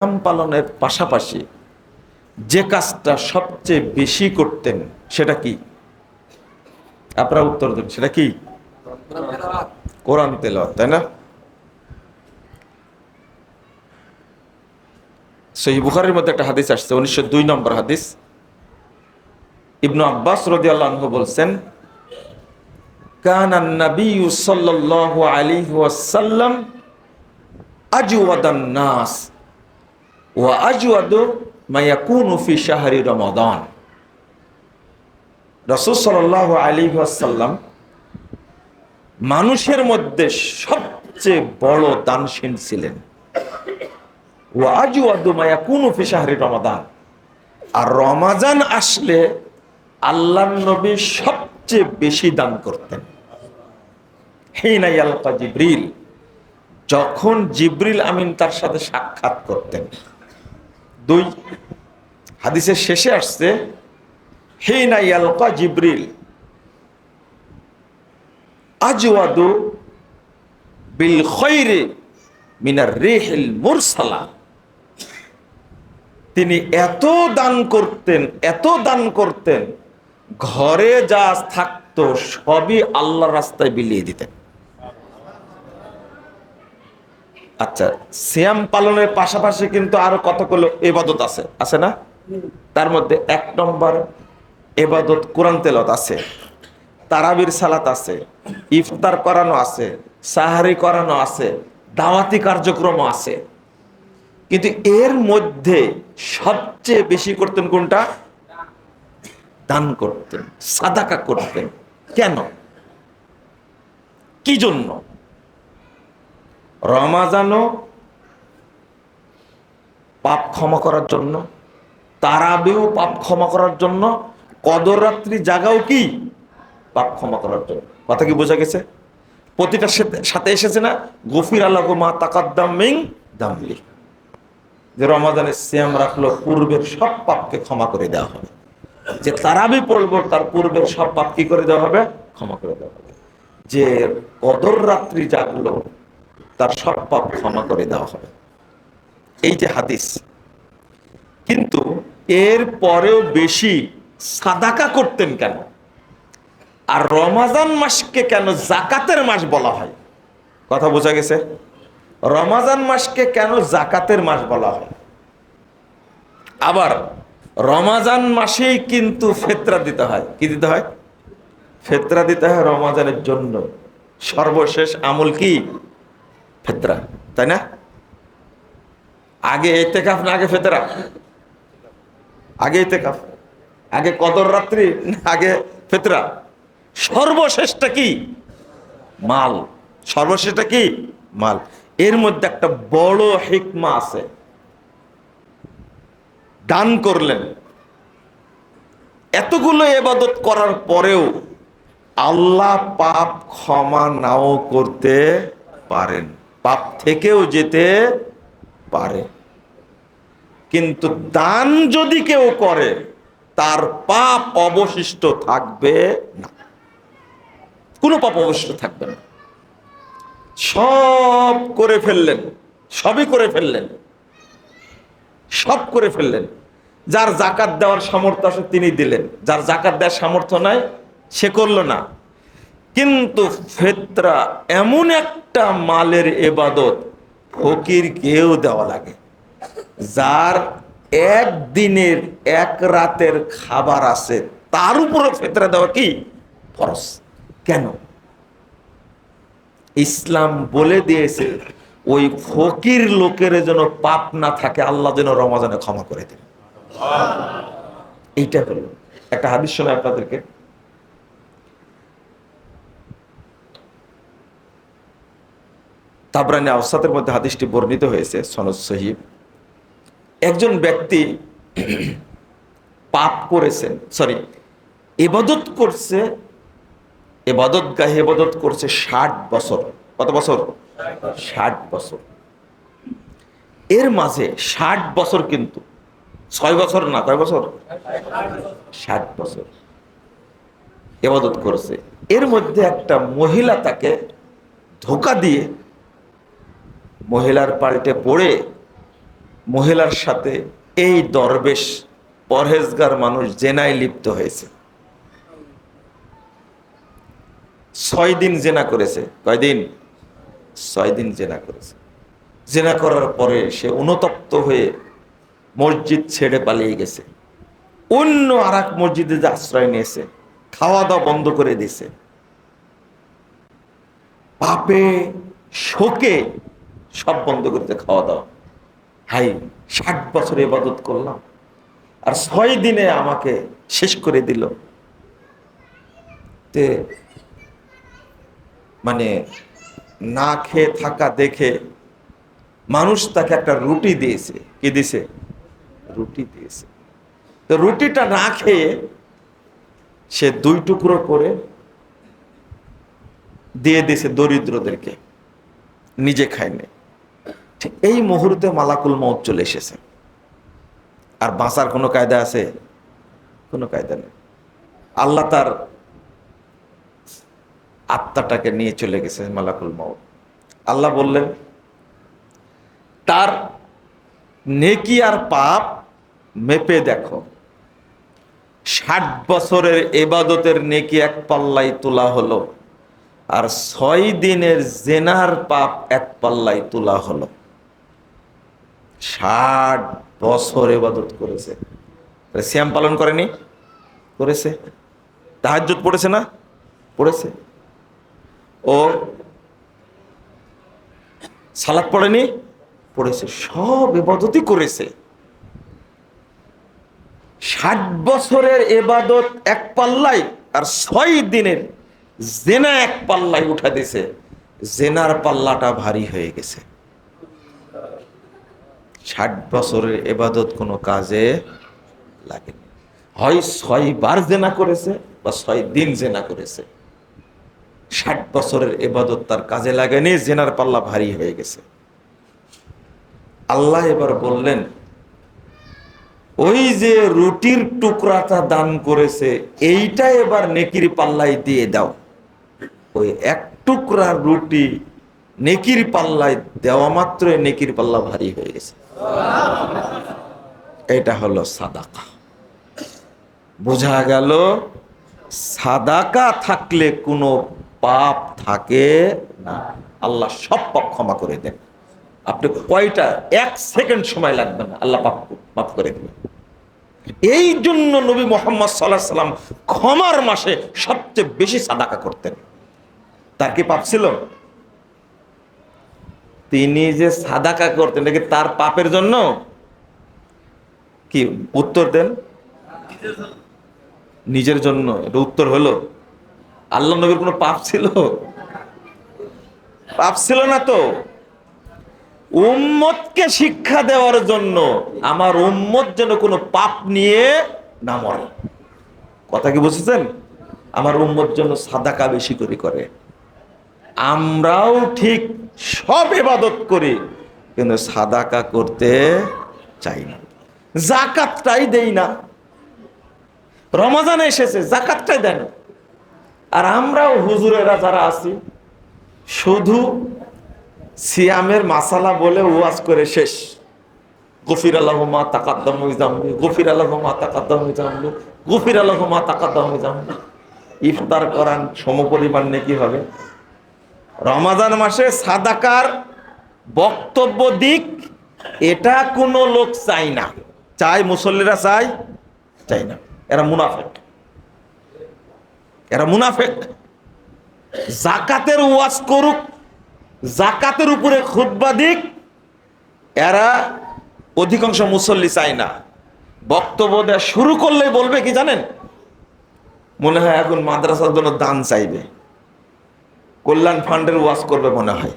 পালনের পাশাপাশি যে কাজটা সবচেয়ে বেশি করতেন সেটা কি? আপনারা উত্তর দেন, সেটা কি? কোরআন তেলাওয়াত, তাই না? সহিহ বুখারীর মধ্যে একটা হাদিস আসছে, 1902 নম্বর হাদিস। ইবনু আব্বাস রাদিয়াল্লাহু আনহু বলছেন, কানান নাবিয়্যু সাল্লাল্লাহু আলাইহি ওয়াসাল্লাম আজওয়াদান নাস ওয়া আজওয়াদু মা ইয়াকুনু ফি শাহরি রমাদান। রাসূল সাল্লাল্লাহু আলাইহি ওয়াসাল্লাম মানুষের মধ্যে সবচেয়ে বড় দানশীল ছিলেন। ওয়া আজওয়াদু মা ইয়াকুনু ফি শাহরি রমাদান, আর রমাজান আসলে আল্লাহর নবী সবচেয়ে বেশি দান করতেন। হিনা ইয়ালকা জিবরিল, যখন জিবরিল আমিন তার সাথে সাক্ষাৎ করতেন। 2 হাদিসের শেষে আসছে হিনা ইয়ালকা জিবরিল আজওয়াদু বিল খায়রি মিনার রিহিল মুরসালা। তিনি এত দান করতেন, ঘরে যা থাকতো সবই আল্লাহর রাস্তায় বিলিয়ে দিতেন। আচ্ছা, সিয়াম পালনের পাশাপাশি কিন্তু আরো কতগুলো ইবাদত আছে না? তার মধ্যে 1 নম্বর ইবাদত কোরআন তেলাওয়াত আছে, তারাবির সালাত আছে, ইফতার করানো আছে, সাহারি করানো আছে, দাওয়াতি কার্যক্রম আছে। কিন্তু এর মধ্যে সবচেয়ে বেশি করতেন কোনটা? দান করতেন, সাদাকা করতেন। কেন? কি জন্য? রমাজানও পাপ ক্ষমা করার জন্য, তারাবিও পাপ ক্ষমা করার জন্য, কদর রাত্রি জাগাও কি পাপ ক্ষমা করার জন্য। কথা কি বোঝা গেছে? প্রতিটার সাথে এসেছে না, গফির আলাহু মা তাকাদ্দাম মিন যামবি, যে রমাজানের সিয়াম রাখলো পূর্বের সব পাপকে ক্ষমা করে দেওয়া হবে। যে তারাবি পড়বো তার পূর্বের সব পাপ কি করে দেওয়া হবে? ক্ষমা করে দেওয়া হবে। যে কদর রাত্রি জাগলো তার সব পাপ ক্ষমা করে দেওয়া হবে। এই যে হাদিস। কিন্তু এর পরেও বেশি সাদাকা করতেন কেন? আর রমাজান মাসকে কেন জাকাতের মাস বলা হয়? কথা বোঝা গেছে? রমাজান মাসকে কেন জাকাতের মাস বলা হয়? আবার রমাজান মাসেই কিন্তু ফিতরা দিতে হয়। কি দিতে হয়? ফিতরা দিতে হয় রমাজানের জন্য। সর্বশেষ আমল কি? ফিতরা, তাই না? আগে ইতিকাফ না আগে ফিতরা? আগে ইতিকাফ, আগে কদর রাত্রি, আগে ফিতরা। সর্বশেষটা কি? মাল। সর্বশেষটা কি? মাল। এর মধ্যে একটা বড় হিকমা আছে। দান করলেন, এতগুলো ইবাদত করার পরেও আল্লাহ পাপ ক্ষমা নাও করতে পারেন, পাপ থেকেও যেতে পারে। কিন্তু দান যদি কেউ করে তার পাপ অবশিষ্ট থাকবে না, কোনো পাপ অবশিষ্ট থাকবে না। সব করে ফেললেন, সবই করে ফেললেন, সব করে ফেললেন। যার জাকাত দেওয়ার সামর্থ্য আছে তিনি দিলেন, যার জাকাত দেওয়ার সামর্থ্য নাই সে করলো না। কিন্তু ফিতরা এমন একটা মালের ইবাদত ফকির কেউ দেওয়া লাগে, যার একদিনের এক রাতের খাবার আছে, তার উপরে ফিতরা দেওয়া কি ফরজ। কেন? ইসলাম বলে দিয়েছে ওই ফকির লোকের যেন পাপ না থাকে, আল্লাহ যেন রমাজানে ক্ষমা করে দেন। এইটা হলো একটা হাদিস। শোনায় আপনাদেরকে, তাবরানী আওসাতের মধ্যে হাদিসটি বর্ণিত হয়েছে, সনদ সহিহ। একজন ব্যক্তি পাপ করেছেন, ইবাদত করছে, ইবাদতগাহে ইবাদত করছে 60 বছর। কত বছর? 60 বছর। এর মাঝে 60 বছর কিন্তু 6 বছর না, কয় বছর? 60 বছর ইবাদত করছে। এর মধ্যে একটা মহিলা তাকে ধোঁকা দিয়ে মহিলার পাল্টে পড়ে মহিলার সাথে এই দরবেশ পরহেজগার মানুষ জেনায় লিপ্ত হয়েছে। 6 দিন জেনা করেছে। কয়দিন? 6 দিন জেনা করেছে। জেনা করার পরে সে অনুতপ্ত হয়ে মসজিদ ছেড়ে পালিয়ে গেছে, অন্য আর এক মসজিদে যে আশ্রয় নিয়েছে, খাওয়া দাওয়া বন্ধ করে দিয়েছে। পাপে শোকে সব বন্ধ করতে খাওয়া দাওয়া। হাই, 60 বছর ইবাদত করলাম আর 6 দিনে আমাকে শেষ করে দিল। তে মানে না খেয়ে থাকা দেখে মানুষ তাকে একটা রুটি দিয়েছে। কি দিয়েছে? রুটি দিয়েছে। তো রুটিটা না খেয়ে সে 2 টুকরো করে দিয়ে দিয়েছে দরিদ্রদেরকে, নিজে খায়নি। ঠিক এই মুহূর্তে মালাকুল মউত চলে এসেছে। আর বাঁচার কোনো কায়দা আছে? কোনো কায়দা নেই। আল্লাহ তার আত্মাটাকে নিয়ে চলে গেছে মালাকুল মউত। আল্লাহ বললেন, তার নেকি আর পাপ মেপে দেখো। 60 বছরের ইবাদতের নেকি এক পাল্লায় তোলা হলো, আর 6 দিনের জেনার পাপ এক পাল্লায় তোলা হলো। 60 বছর ইবাদত করেছে, সিয়াম পালন করেনি? করেছে। তাহাজ্জুদ পড়েছে না? পড়েছে। ও সালাত পড়েনি? পড়েছে। সব ইবাদতই করেছে। 60 বছরের ইবাদত এক পাল্লায় আর 6 দিনের জেনা এক পাল্লায় উঠা দিছে। জেনার পাল্লাটা ভারী হয়ে গেছে। 60 বছরের ইবাদত কোনো কাজে লাগেনি। হয় 6 বার জেনা করেছে বা 6 দিন জেনা করেছে। 60 বছরের ইবাদত তার কাজে লাগেনি, জেনার পাল্লা ভারী হয়ে গেছে। আল্লাহ এবার বললেন, ওই যে রুটির টুকরাটা দান করেছে এইটা এবার নেকির পাল্লায় দিয়ে দাও। ওই এক টুকরা রুটি নেকির পাল্লায় দেওয়া মাত্র নেকির পাল্লা ভারী হয়ে গেছে। এটা হলো সাদাকা। বোঝা গেল, সাদাকা থাকলে কোনো পাপ থাকে না। আল্লাহ সব পাপ ক্ষমা করে দেন। আপনি কয়টা 1 সেকেন্ড সময় লাগবে না, আল্লাহ পাপ মাফ করে দেবেন। এই জন্য নবী মুহাম্মদ সাল্লাল্লাহু আলাইহি সাল্লাম ক্ষমার মাসে সবচেয়ে বেশি সাদাকা করতেন। তার কি পাপ ছিল? তিনি যে সাদাকা করতেন নাকি তার পাপের জন্য? কি উত্তর দেন? নিজের জন্য। এটা উত্তর হলো? আল্লাহ নবীর কোনো পাপ ছিল? পাপ ছিল না তো। উম্মতকে শিক্ষা দেওয়ার জন্য, আমার উম্মত যেন কোনো পাপ নিয়ে না মরে। কথা কি বুঝেছেন? আমার উম্মত যেন সাদাকা বেশি করে। আমরাও ঠিক সব ইবাদত করি, কিন্তু সাদাকা করতে চাই না, যাকাতটাই দেই না। রমজান এসেছে, যাকাতটাই দেন। আর আমরাও হুজুরেরা যারা আছি শুধু সিয়ামের মাসালা বলে ওয়াজ করে শেষ। গফির আল্লাহু মা তাকাদ্দামা মিন যামবি, গফির আল্লাহু মা তাকাদ্দামা মিন যামবি, গফির আল্লাহু মা তাকাদ্দামা মিন যামবি। ইফতার করান সমপরিমাণ নেকি হবে। রমাদান মাসে সাদাকার বক্তব্য দিক, এটা কোনো লোক চাই না। চাই মুসল্লিরা, চাই না। এরা মুনাফিক। এরা মুনাফিক। যাকাতের ওয়াজ করুক, যাকাতের উপরে খুতবা দিক, এরা অধিকাংশ মুসল্লি চায় না। বক্তব্য দেওয়া শুরু করলে বলবে কি জানেন? মনে হয় এখন মাদ্রাসার জন্য দান চাইবে, কল্যাণ ফান্ডের ওয়াজ করবে মনে হয়।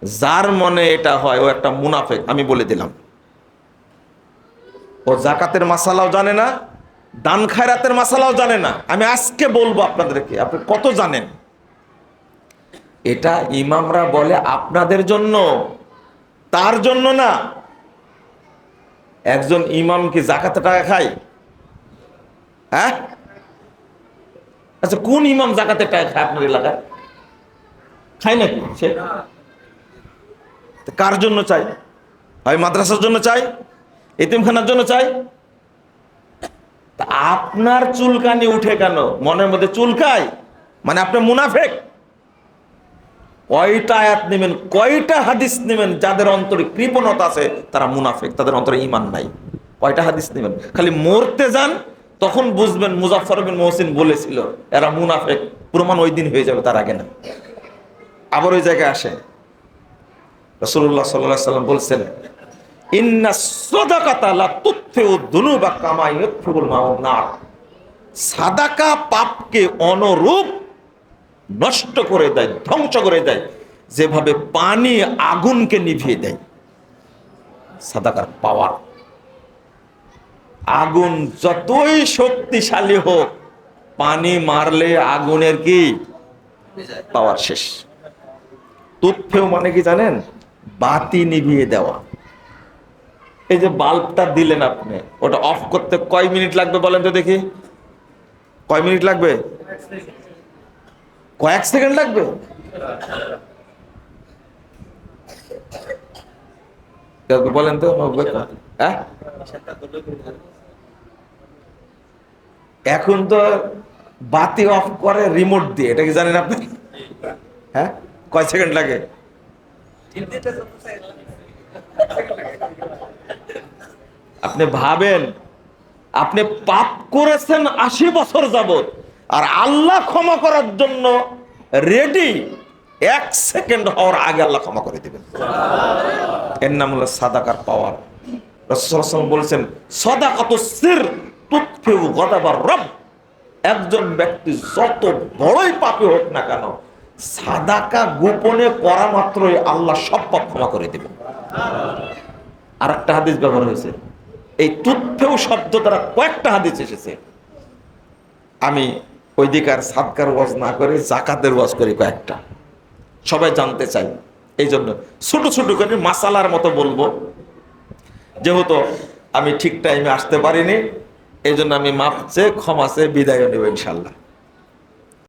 যার মনে এটা হয় ও একটা মুনাফিক, আমি বলে দিলাম। ও যাকাতের মাসালাও জানে না, দান খায়রাতের মাসালাও জানে না। আমি আজকে বলবো আপনাদেরকে, আপনি কত জানেন। এটা ইমামরা বলে আপনাদের জন্য, তার জন্য না। একজন ইমাম কি যাকাতে টাকা খায়? হ্যাঁ, আচ্ছা কোন ইমাম যাকাতে টাকা খায় আপনার এলাকায়? খায় নাকি সে? কার জন্য চাই? হয় মাদ্রাসার জন্য চাই, এতিমখানার জন্য চাই। তা আপনার চুলকানি উঠে কেন? মনের মধ্যে চুলকায় মানে আপনি মুনাফেক। কয়টা আয়াত নেবেন, কয়টা হাদিস নেবেন? যাদের অন্তরে কৃপণতা আছে তারা মুনাফেক, তাদের অন্তরে ঈমান নাই। কয়টা হাদিস নেবেন? খালি মরতে যান, তখন বুঝবেন মুজাফফর বিন মুহসিন বলেছিল এরা মুনাফেক। প্রমাণ ওই দিন হয়ে যাবে, তার আগে না। আবার ওই জায়গায় আসেন, রাসূলুল্লাহ সাল্লাল্লাহু আলাইহি ওয়াসাল্লাম বলছেন, ইন্না সাদাকাতা লা তুতফিউ যুনুবা কামা ইউতফিউল মাউ নার। সাদাকা পাপকে অনুরূপ নষ্ট করে দেয়, ধ্বংস করে দেয়, যেভাবে পানি আগুনকে নিভিয়ে দেয়। সাদাকার পাওয়ার। আগুন যতই শক্তিশালী হোক, পানি মারলে আগুনের কি পাওয়ার শেষ। তুতফেউ মানে কি জানেন? বাতি নিভিয়ে দেওয়া। এই যে বাল্বটা দিলেন আপনি, ওটা অফ করতে কয় মিনিট লাগবে বলেন তো দেখি? কয় মিনিট লাগবে? কয়েক সেকেন্ড লাগবে। বলেন তো। হ্যাঁ, এখন তো বাতি অফ করে রিমোট দিয়ে, এটা কি জানেন আপনি? হ্যাঁ, কয় সেকেন্ড লাগে? আপনি ভাবেন, আপনি পাপ করেছেন 80 বছর যাবত, আর আল্লাহ ক্ষমা করার জন্য রেডি। 1 সেকেন্ড হওয়ার আগে আল্লাহ ক্ষমা করে দিবেন। এর নাম হলো সাদাকার পাওয়ার। রাসূলুল্লাহ সাল্লাল্লাহু আলাইহি ওয়াসাল্লাম বলেছেন, সাদাকাতুস সির তুতফিউ গাদাবার রব। একজন ব্যক্তি যত বড়ই পাপী হোক না কেন, সাদাকা গোপনে করা মাত্রই আল্লাহ সব পাপ ক্ষমা করে দিবেন। আর একটা হাদিস ব্যবহার হয়েছে, এই তুতফেউ শব্দ দ্বারা কয়েকটা হাদিস এসেছে। আমি ওই দিকে আর সাদকার ওয়াজ না করে যাকাতের ওয়াজ করি কয়েকটা, সবাই জানতে চাই। এই জন্য ছোট ছোট করে মাসালার মতো বলবো, যেহেতু আমি ঠিক টাইমে আসতে পারিনি। এই জন্য আমি মাপ চেয়ে ক্ষমা চেয়ে বিদায় নেব ইনশাল্লাহ।